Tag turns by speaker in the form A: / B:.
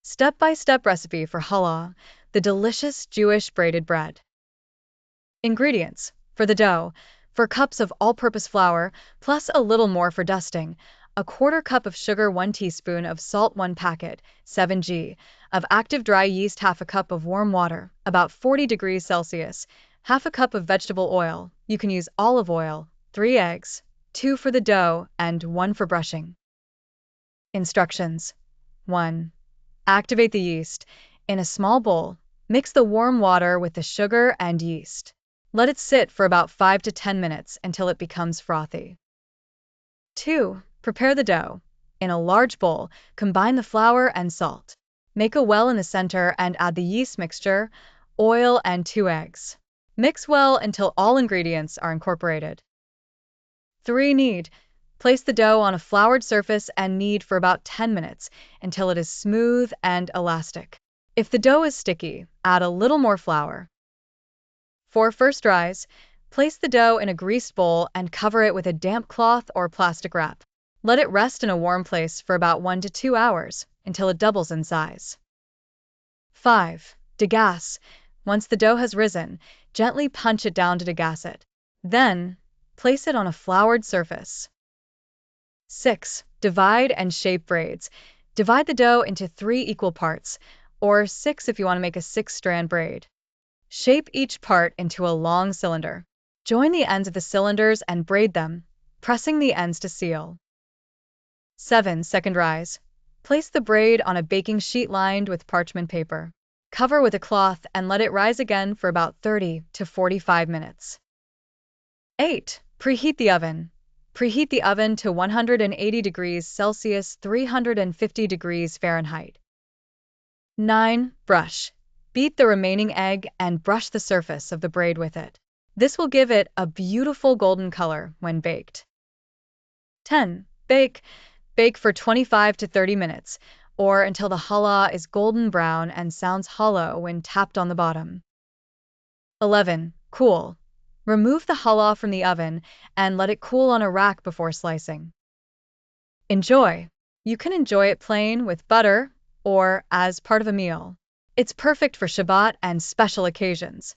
A: Step-by-step recipe for challah, the delicious Jewish braided bread. Ingredients. For the dough, 4 cups of all-purpose flour, plus a little more for dusting, a 1/4 cup of sugar, 1 teaspoon of salt, 1 packet, 7g, of active dry yeast, 1/2 cup of warm water, about 40 degrees Celsius, 1/2 cup of vegetable oil, you can use olive oil, 3 eggs, 2 for the dough and 1 for brushing. Instructions. 1. Activate the yeast. In a small bowl, mix the warm water with the sugar and yeast. Let it sit for about 5 to 10 minutes until it becomes frothy. 2. Prepare the dough. In a large bowl, combine the flour and salt. Make a well in the center and add the yeast mixture, oil, and 2 eggs. Mix well until all ingredients are incorporated. 3. Knead. Place the dough on a floured surface and knead for about 10 minutes until it is smooth and elastic. If the dough is sticky, add a little more flour. 4. First rise. Place the dough in a greased bowl and cover it with a damp cloth or plastic wrap. Let it rest in a warm place for about 1 to 2 hours until it doubles in size. 5. Degasse. Once the dough has risen, gently punch it down to degasse it. Then, place it on a floured surface. 6. Divide and shape braids. Divide the dough into 3 equal parts, or 6 if you want to make a 6-strand braid. Shape each part into a long cylinder. Join the ends of the cylinders and braid them, pressing the ends to seal. 7. Second rise. Place the braid on a baking sheet lined with parchment paper. Cover with a cloth and let it rise again for about 30 to 45 minutes. 8. Preheat the oven. Preheat the oven to 180 degrees Celsius, 350 degrees Fahrenheit. 9. Brush. Beat the remaining egg and brush the surface of the braid with it. This will give it a beautiful golden color when baked. 10. Bake. Bake for 25 to 30 minutes, or until the challah is golden brown and sounds hollow when tapped on the bottom. 11. Cool. Remove the challah from the oven and let it cool on a rack before slicing. Enjoy. You can enjoy it plain with butter or as part of a meal. It's perfect for Shabbat and special occasions.